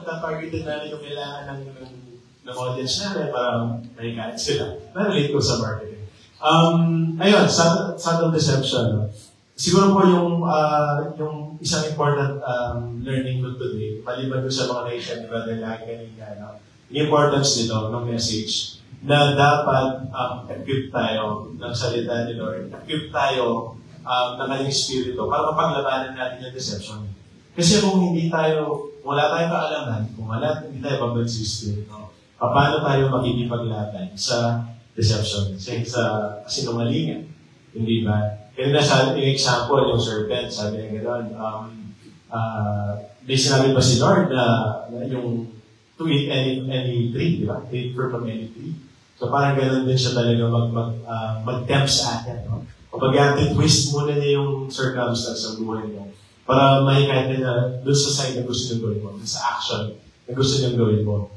D: na-targeted namin yung kailangan ng audience namin para mahikayat sila. Na-relate ko sa marketing. Ayun, subtle deception. Siguro po yung isang important learning ko today, maliban ko sa mga nation ni Brother Lagi kanina, yung importance nito, ng message, na dapat equip tayo ng salita ni Lord, equip tayo ng kanyang espiritu para mapaglabanan natin yung deception. Kasi kung wala tayong kaalaman, kung hindi tayo babag sa espiritu, paano tayo makikipaglaban sa deception, sa sinungalingan? Hindi ba? Kaya na yung example, yung serpent, sabi niya gano'n, may sinabi pa si Lord na yung to eat any tree, di ba? Eat fruit from any tree. So parang gano'n din siya talaga mag-tempt sa atin. No? Kapag twist muna niya yung circumstance sa buhay mo para mahikayat na doon sa side na gusto niyong gawin mo, doon sa action na gusto niyong gawin mo.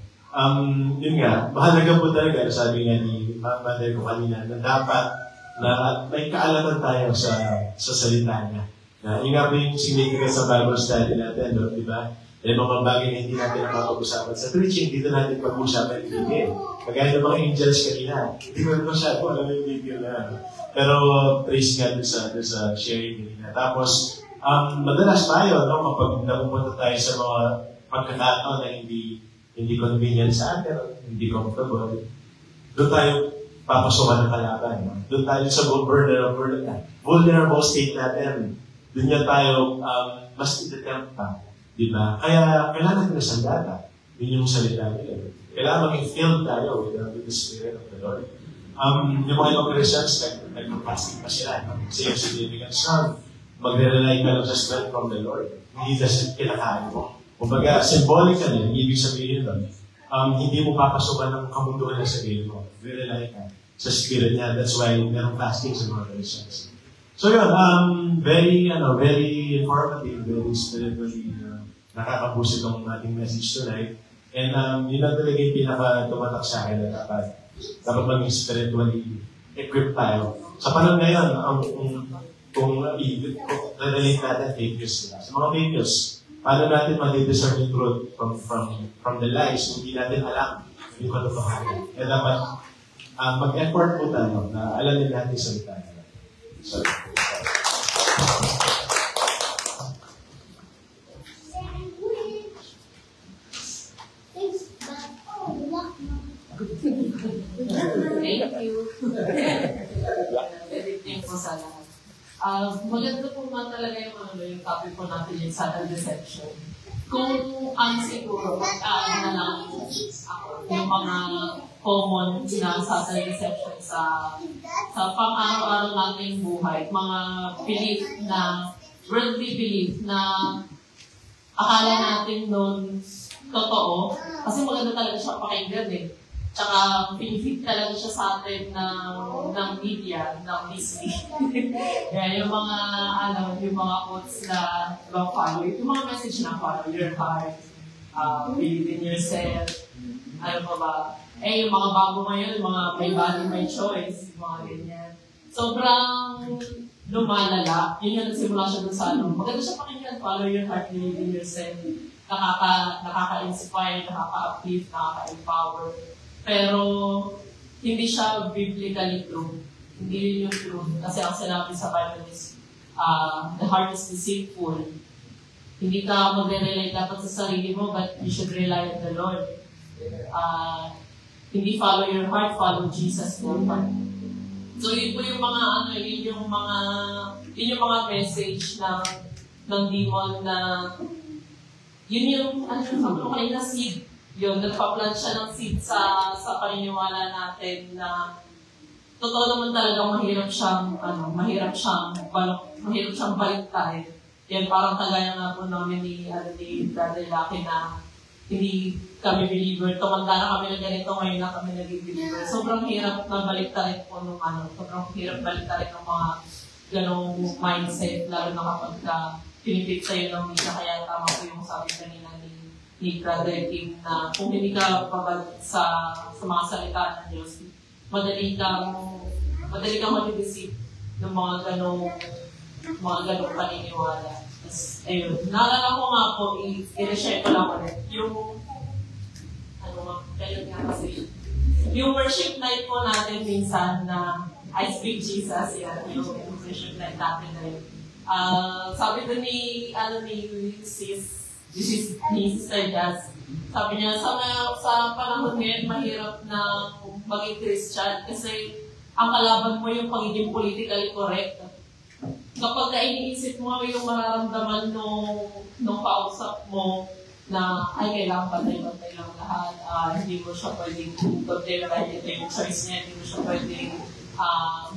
D: Yun nga, mahalaga po talaga, sabi nga ni Mother ko kanina, na dapat na may kaalaman tayo sa salita niya. Yun nga po yung sinigil sa Bible study natin, no? Di ba? May mga bagay na hindi natin nakapag-usapan sa preaching, dito natin pag-usapan ibigay. Kagaya ng mga angels kanina, hindi ko na masyado alam yung video na. Pero praise God sa sharing kanina. Tapos, madalas tayo, no, kapag napupunta tayo sa mga pagkakataon na hindi convenient sa atin, hindi comfortable, doon tayo papasukan ng kalaban. No? Doon tayo sa vulnerable state natin. Doon yan tayo mas ititempt pa. Diba? Kaya kailangan natin ng sandata. Yun yung salita nila. Kailangan maging filled tayo with the Spirit of the Lord. Yung mga ibang Christians, nag-fasting pa sila. No? Kasi yung significant son, magre-rely ka lang sa strength from the Lord. Hindi kasi kinakain mo. Kumbaga, symbolically, ibig sabihin nun, hindi mo papasukan ng kamunduhan na sabihin mo. Rely ka sa spirit niya. That's why merong fasting sa mga Christians. So yun, very informative, very spiritually nakakapusit ang ating message tonight. And yun lang talaga yung pinaka-tumatak sa akin na dapat maging spiritually equipped tayo. Sa panahon ngayon, kung relate natin fake news sila. Sa mga fake news, paano natin ma-discern yung truth from the lies kung hindi natin alam yung katotohanan. Kaya dapat mag-effort po tayo na alam din natin sa salita nila. So,
E: Thank you. Thank po sa lahat. Maganda po nga talaga yung topic po natin yung subtle deception. Kung siguro, na lang yung mga common na subtle deception sa pang-araw-araw nating buhay, mga belief na, worldly belief na akala natin doon totoo, kasi maganda talaga siya pakinggan eh. Tsaka, pinifit talaga siya sa atin ng media, ng Disney. Kaya yung mga, yung mga quotes na follow, yung mga message na follow your heart, believe in yourself, ano pa ba? Yung mga bago ngayon, yung mga may body, may choice, yung mga ganyan. Sobrang lumalala. Yun yung nagsimula siya dun sa maganda siya pakinggan, follow your heart, believe in yourself. Nakaka-inspire, nakaka-uplift, nakaka-empower. Pero, hindi siya biblically true. Hindi yun yung truth. Kasi ang sinabi sa Bible is, the heart is deceitful. Hindi ka magre-rely dapat sa sarili mo, but you should rely on the Lord. Hindi follow your heart, follow Jesus dapat. So, yun po yung mga, yun yung mga message ng demon na, yun yung, sabi ko kanina, seed. Yun, nagpa-plant siya ng seed sa paniniwala natin na totoo naman talagang mahirap siyang baliktad. Yan, parang kagaya nga po namin ni Brother Lucky na hindi kami believer. Tumanda na kami na ganito, ngayon na kami naging believer. Sobrang hirap na baliktarin po nung sobrang hirap baliktarin ng mga ganong mindset, lalo na kapag pinipit sa'yo ng misa. Kaya tama po yung sabi kanina ni Brother King na kung hindi ka pabalik sa mga salita ng Diyos, madali kang mag-deceive ng mga ganong paniniwala. Ayun. Naalala ko nga po, i-reshare ko lang ulit. Yung worship night po natin minsan na I Speak Jesus, yan, yung worship night natin na yun. Sabi doon ni Sister Jazz, sabi niya, sa panahon ngayon, mahirap na maging Christian kasi ang kalaban mo yung pagiging politically correct. Kapag iniisip mo yung mararamdaman nung kausap mo na ay kailangan patay-patay lang lahat, hindi mo siya pwedeng dahil ito yung choice niya, hindi mo siya pwedeng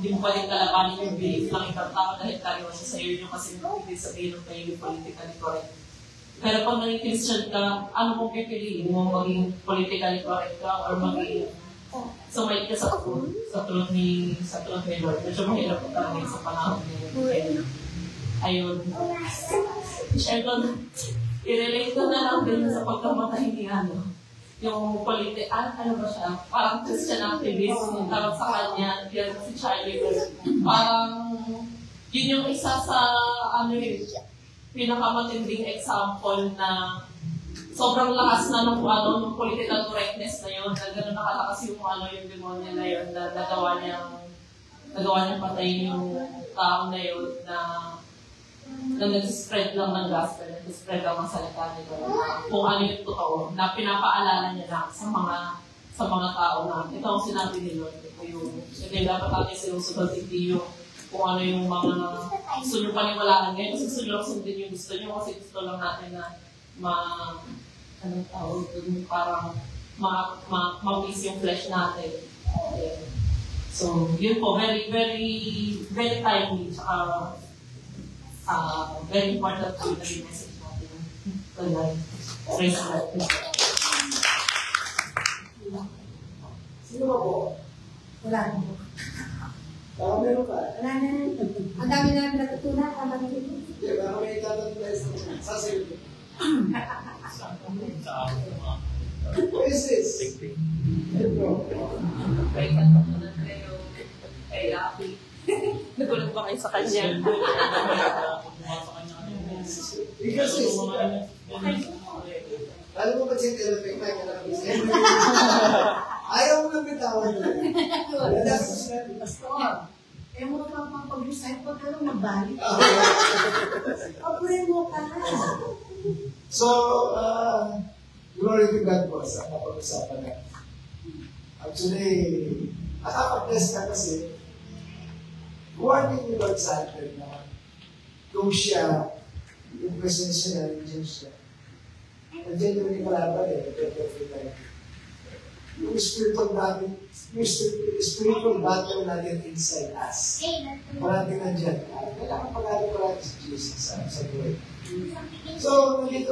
E: hindi mo pwedeng kalabanin yung belief ng ibang tao dahil tayo siya sa iyo yung kasi hindi sabihin ng pagiging politically correct. Pero pag naging Christian ka, ano mong pipiliin mo? Maging politically correct ka or maging sumait ka sa truth ni Lord. Medyo mahirap ka talaga sa panahon niya. Ayun. I-share ko, i-relate ko na lang din sa pagkamatay ni yung ano ba siya? Parang Christian activist, yung tawag sa kanya, yan si Charlie Kirk. Parang, yun yung isa sa, pinakamatinding example na sobrang lakas na ng ng political correctness na yun, na gano'n nakalakas yung yung demonyo na yun, na nagawa niyang patayin yung tao na yun, na nag-spread lang ng gospel, nag-spread lang ng salita nito, kung ano yung totoo, na pinapaalala niya lang sa mga tao na ito ang sinabi ni Lord, ito yung dapat natin sinusunod, hindi yung kung ano yung mga gusto nyo paniwalaan ngayon, kasi gusto nyo lang sundin yung gusto nyo, kasi gusto lang natin na parang ma-miss yung flesh natin. Okay. So, yun po, very, very, very timely, tsaka very important po yung message natin tonight. Praise God.
B: Sino ba po?
C: Wala na.
B: Baka meron ka.
C: Wala na. Ang dami na natutunan. Tama na ito.
B: Hindi, baka may tatanong sa sasayo. What is this?
E: Ay, Rafi. Nagulat ba kayo sa kanya?
B: Because this, alam mo ba siya telephone na kinakabis? Ayaw mo nang bitawan mo.
C: Pastor, kaya mo ka pag-recite pag magbalik. Pag-pray mo ka.
B: So, glory to God po sa napag-usapan na. Actually, nakaka-bless ka kasi warning ni Lord sa atin na kung siya, yung presensya niya, nandiyan siya. Nandiyan yung kalaban yung spiritual battle, natin inside us. Parating nandiyan. Kailangan pag-alam si Jesus sa buhay. So, nandito